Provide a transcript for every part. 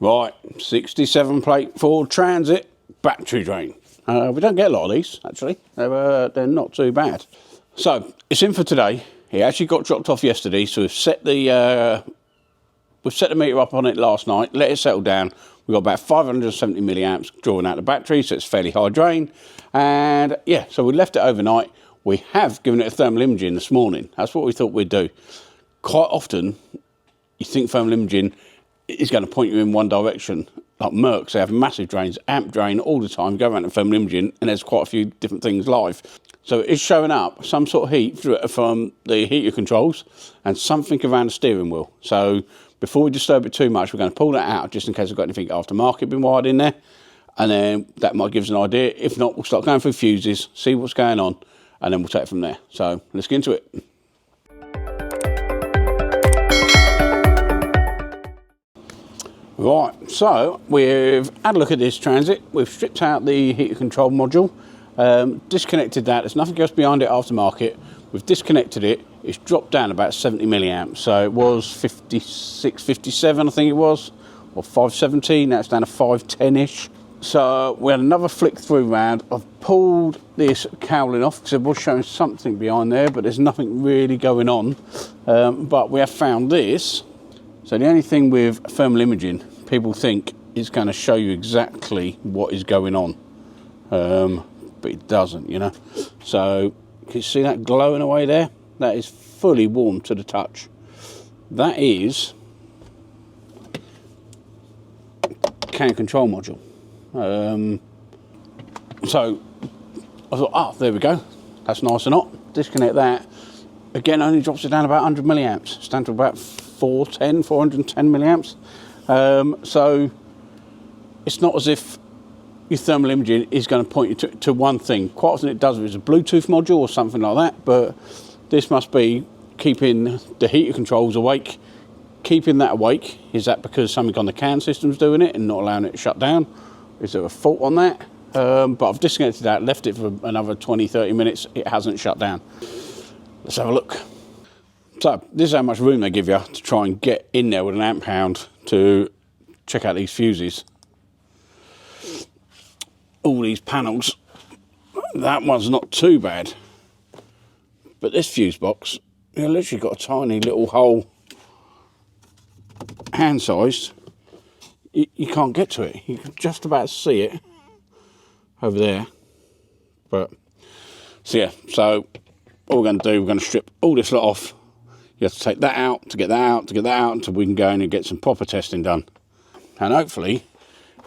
Right, 67 plate Ford Transit battery drain. We don't get a lot of these, actually. They're not too bad. So, it's in for today. It actually got dropped off yesterday, so we've set the meter up on it last night, let it settle down. We've got about 570 milliamps drawing out the battery, so it's fairly high drain. And yeah, so we left it overnight. We have given it a thermal imaging this morning. That's what we thought we'd do. Quite often, you think thermal imaging is going to point you in one direction. Like Mercs, they have massive drains, amp drain all the time, go around the thermal imaging, and there's quite a few different things live. So it's showing up some sort of heat from the heater controls and something around the steering wheel. So before we disturb it too much, we're going to pull that out just in case we've got anything aftermarket been wired in there. And then that might give us an idea. If not, we'll start going through fuses, see what's going on, and then we'll take it from there. So let's get into it. Right, so we've had a look at this Transit. We've stripped out the heater control module, disconnected that. There's nothing else behind it aftermarket. We've disconnected it. It's dropped down about 70 milliamps. So it was 56, 57, I think it was, or 570. Now it's down to 510-ish. So we had another flick through round. I've pulled this cowling off because it was showing something behind there, but there's nothing really going on. But we have found this. So the only thing with thermal imaging, people think it's going to show you exactly what is going on, but it doesn't, you know. So can you see that glowing away there? That is fully warm to the touch. That is CAN control module. So I thought, oh, there we go. That's nice and hot. Disconnect that. Again, only drops it down about 100 milliamps. It's down to about 410 milliamps. So it's not as if your thermal imaging is going to point you to one thing. Quite often it does if it's a Bluetooth module or something like that, but this must be keeping the heater controls awake. Keeping that awake, is that because something on the CAN system's doing it and not allowing it to shut down? Is there a fault on that? But I've disconnected that, left it for another 20-30 minutes. It hasn't shut down. Let's have a look. So this is how much room they give you to try and get in there with an amp hound to check out these fuses. All these panels, that one's not too bad. But this fuse box, you've literally got a tiny little hole, hand-sized. You can't get to it. You can just about see it over there. But, so yeah, so what we're going to do, we're going to strip all this lot off. You have to take that out, to get that out, to get that out, until we can go in and get some proper testing done. And hopefully,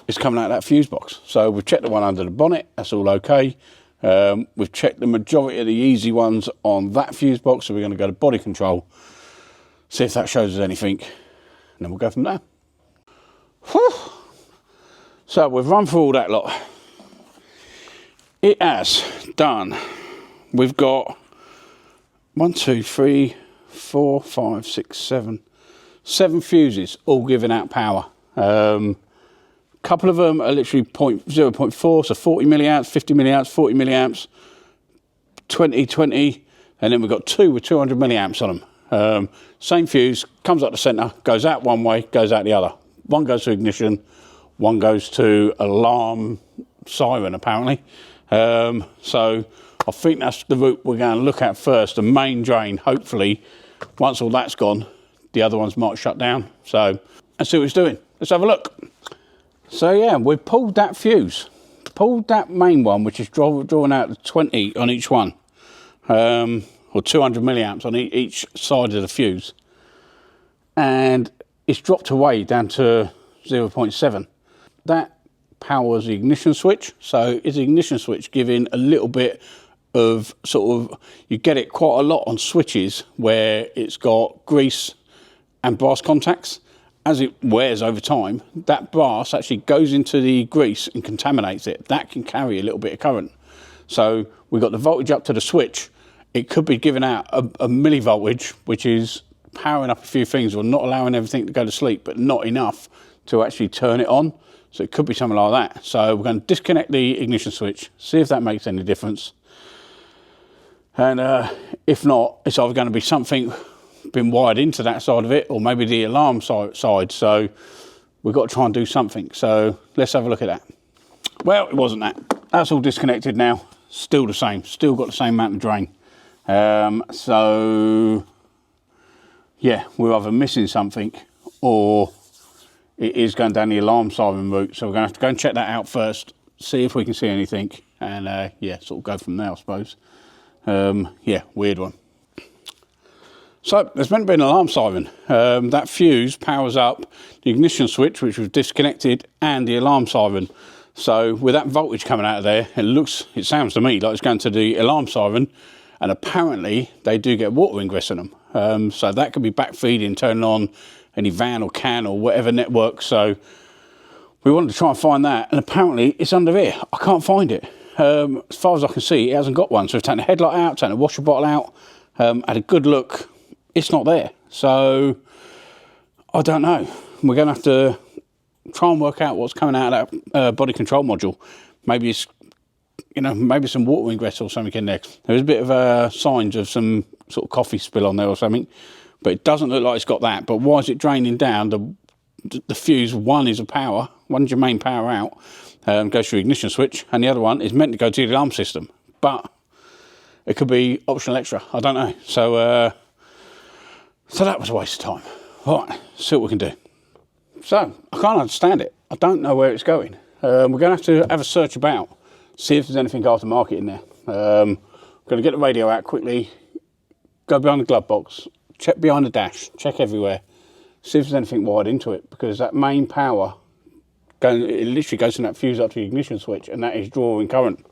it's coming out of that fuse box. So we've checked the one under the bonnet, that's all okay. We've checked the majority of the easy ones on that fuse box, so we're going to go to body control, see if that shows us anything, and then we'll go from there. Whew. So we've run through all that lot. It has done. We've got 1, 2, 3, 4, 5, 6, 7 fuses all giving out power. Couple of them are literally 0.4, so 40 milliamps, 50 milliamps, 40 milliamps, 20, and then we've got 2 with 200 milliamps on them. Same fuse, comes up the centre, goes out one way, goes out the other. One goes to ignition, one goes to alarm siren apparently. So I think that's the route we're going to look at first, the main drain. Hopefully, once all that's gone, the other ones might shut down. So let's see what it's doing. Let's have a look. So yeah, we've pulled that fuse, pulled that main one, which is drawing out the 20 on each one, or 200 milliamps on each side of the fuse, and it's dropped away down to 0.7. That powers the ignition switch. So is the ignition switch giving a little bit of sort of, you get it quite a lot on switches where it's got grease and brass contacts. As it wears over time, that brass actually goes into the grease and contaminates it. That can carry a little bit of current. So we've got the voltage up to the switch. It could be giving out a millivoltage, which is powering up a few things or not allowing everything to go to sleep, but not enough to actually turn it on. So it could be something like that. So we're going to disconnect the ignition switch, see if that makes any difference. And if not, it's either going to be something been wired into that side of it, or maybe the alarm side. So we've got to try and do something. So let's have a look at that. Well, it wasn't that. That's all disconnected now. Still the same. Still got the same amount of drain. So yeah, we're either missing something or it is going down the alarm siren route. So we're going to have to go and check that out first, see if we can see anything, and yeah, sort of go from there, I suppose. Yeah, weird one. So there's meant to be an alarm siren. That fuse powers up the ignition switch, which was disconnected, and the alarm siren. So with that voltage coming out of there, it sounds to me like it's going to the alarm siren, and apparently they do get water ingress in them. So that could be backfeeding, turning on any van or CAN or whatever network. So we wanted to try and find that, and apparently it's under here. I can't find it. As far as I can see, it hasn't got one. So we've taken the headlight out, taken the washer bottle out, had a good look. It's not there. So I don't know. We're going to have to try and work out what's coming out of that body control module. Maybe it's, you know, maybe some water ingress or something in there. There's a bit of signs of some sort of coffee spill on there or something, but it doesn't look like it's got that. But why is it draining down? The fuse, one is a power, one's your main power out, goes through ignition switch, and the other one is meant to go to the alarm system. But it could be optional extra. I don't know. So that was a waste of time. All right, see what we can do. So I can't understand it. I don't know where it's going. We're going to have a search about, see if there's anything aftermarket in there. Going to get the radio out quickly, go behind the glove box, check behind the dash, check everywhere, see if there's anything wired into it, because that main power, it literally goes from that fuse up to the ignition switch, and that is drawing current.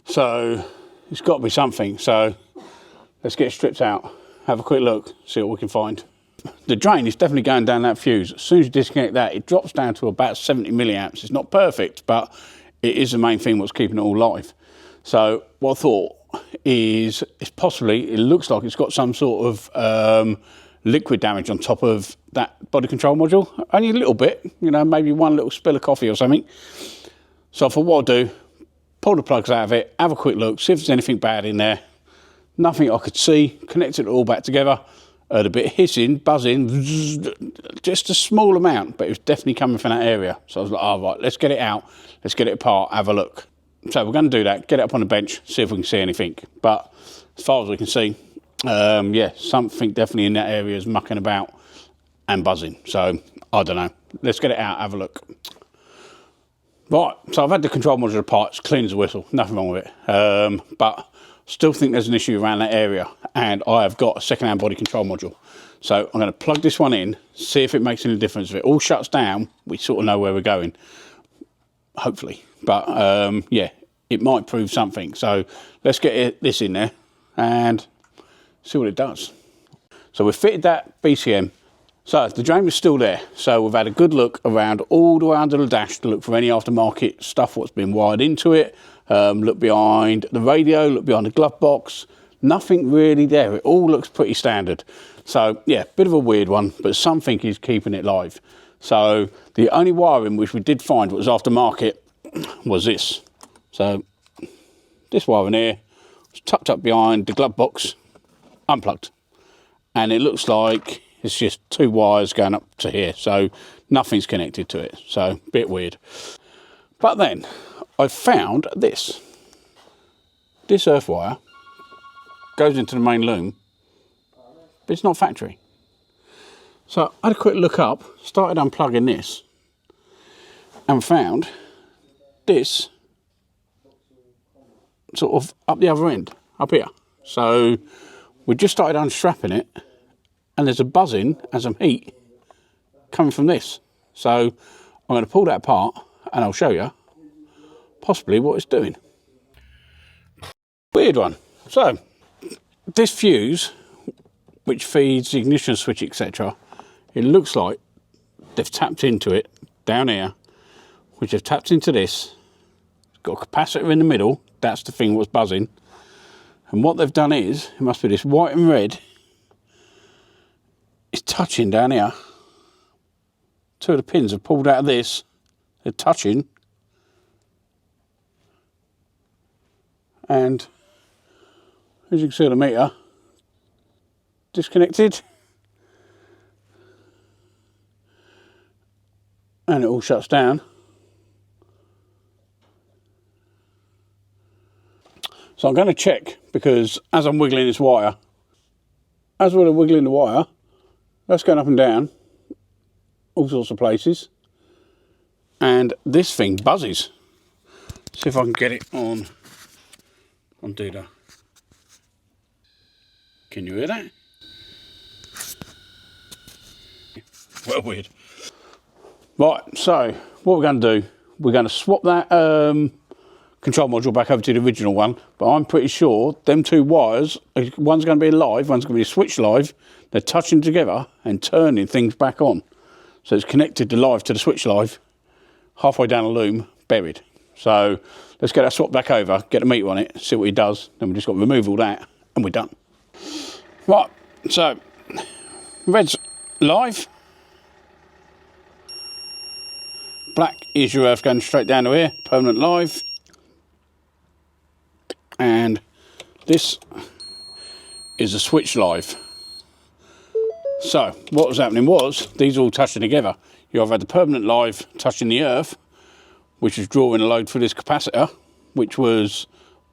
So it's got to be something. So let's get it stripped out, have a quick look, see what we can find. The drain is definitely going down that fuse. As soon as you disconnect that, it drops down to about 70 milliamps. It's not perfect, but it is the main thing what's keeping it all live. So what I thought is, it looks like it's got some sort of liquid damage on top of that body control module. Only a little bit, you know, maybe one little spill of coffee or something. So I thought what I'll do, pull the plugs out of it, have a quick look, see if there's anything bad in there. Nothing I could see, connect it all back together. Heard a bit of hissing, buzzing, just a small amount, but it was definitely coming from that area. So I was like, oh, right, let's get it out, let's get it apart, have a look. So we're going to do that, get it up on the bench, see if we can see anything. But as far as we can see, yeah, something definitely in that area is mucking about and buzzing. So I don't know. Let's get it out, have a look. Right, so I've had the control module apart, it's clean as a whistle, nothing wrong with it. But still think there's an issue around that area, and I have got a second-hand body control module. So I'm going to plug this one in, see if it makes any difference. If it all shuts down, we sort of know where we're going, hopefully. But yeah, it might prove something. So let's get this in there and see what it does. So we've fitted that BCM. So the drain is still there. So we've had a good look around all the way under the dash to look for any aftermarket stuff what's been wired into it. Look behind the radio, look behind the glove box. Nothing really there. It all looks pretty standard. So yeah, bit of a weird one, but something is keeping it live. So the only wiring which we did find was aftermarket was this. So this wiring here was tucked up behind the glove box, unplugged. And it looks like it's just two wires going up to here. So nothing's connected to it. So a bit weird. But then I found this. This earth wire goes into the main loom, but it's not factory. So I had a quick look up, started unplugging this, and found this sort of up the other end, up here. So we just started unstrapping it, and there's a buzzing and some heat coming from this. So I'm going to pull that apart, and I'll show you possibly what it's doing. Weird one. So this fuse, which feeds the ignition switch, etc., it looks like they've tapped into it down here, which have tapped into this. It's got a capacitor in the middle. That's the thing what's buzzing. And what they've done is, it must be this white and red is touching down here. Two of the pins have pulled out of this. They're touching. And as you can see on the meter, disconnected. and it all shuts down. So I'm going to check, because as I'm wiggling this wire, as we're wiggling the wire, that's going up and down, all sorts of places, and this thing buzzes. See if I can get it on Duda. Can you hear that? Well, weird. Right, so what we're going to do, we're going to swap that control module back over to the original one, but I'm pretty sure them two wires, one's going to be live, one's going to be a switch live, they're touching together and turning things back on. So it's connected the live to the switch live, halfway down the loom, buried. So let's get that swapped back over, get the meter on it, see what he does, then we've just got to remove all that and we're done. Right, so red's live, black is your earth going straight down to here, permanent live. And this is a switch live. So what was happening was these all touching together. You either had the permanent live touching the earth, which was drawing a load through this capacitor, which was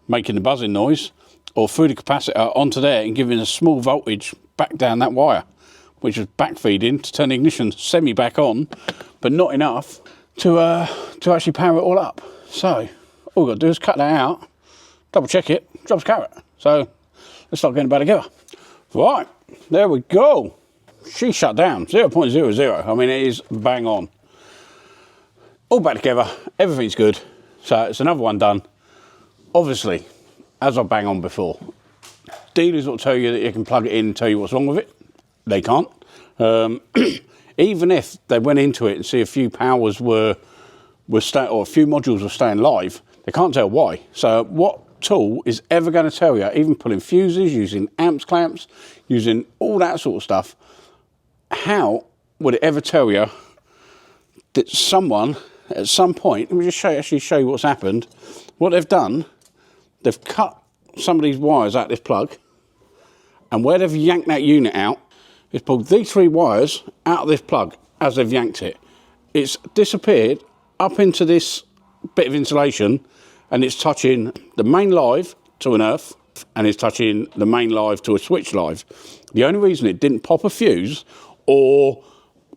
making the buzzing noise, or through the capacitor onto there and giving a small voltage back down that wire, which was backfeeding to turn the ignition semi back on, but not enough to actually power it all up. So all we've got to do is cut that out, double check it, drops carrot. So let's start getting it back together. Right, there we go. She shut down, 0.00. I mean, it is bang on. All back together, everything's good. So it's another one done. Obviously, as I bang on before, dealers will tell you that you can plug it in and tell you what's wrong with it. They can't. Even if they went into it and see a few powers were staying, or a few modules were staying live, they can't tell why. So what tool is ever going to tell you, even pulling fuses, using amps clamps, using all that sort of stuff, how would it ever tell you that someone at some point, let me just actually show you what's happened. What they've done, they've cut some of these wires out of this plug, and where they've yanked that unit out, it's pulled these three wires out of this plug as they've yanked it. It's disappeared up into this bit of insulation, and it's touching the main live to an earth, and it's touching the main live to a switch live. The only reason it didn't pop a fuse or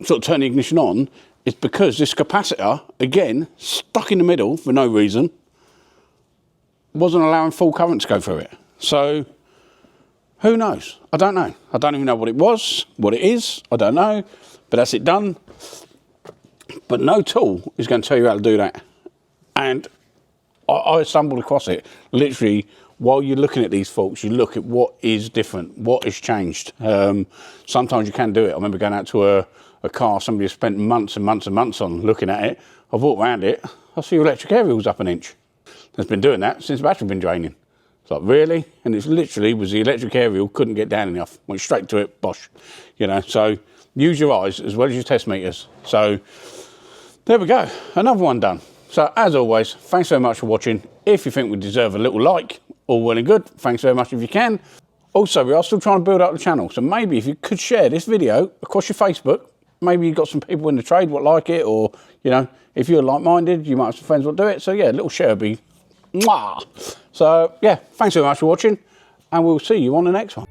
sort of turn the ignition on is because this capacitor, again, stuck in the middle for no reason, wasn't allowing full current to go through it. So who knows? I don't know. I don't even know what it was, what it is. I don't know. But that's it done. But no tool is going to tell you how to do that. And I stumbled across it. Literally, while you're looking at these faults, you look at what is different, what has changed. Sometimes you can do it. I remember going out to a car somebody has spent months and months and months on looking at it. I've walked around it. I see your electric aerial's up an inch. It's been doing that since the battery's been draining. It's like, really? And it's literally was the electric aerial couldn't get down enough. Went straight to it, bosh. You know, so use your eyes as well as your test meters. So there we go, another one done. So as always, thanks very much for watching. If you think we deserve a little like, all well and good, thanks very much if you can. Also, we are still trying to build up the channel. So maybe if you could share this video across your Facebook, maybe you've got some people in the trade what like it, or, you know, if you're like-minded, you might have some friends what do it. So yeah, a little share would be mwah. So yeah, thanks very much for watching, and we'll see you on the next one.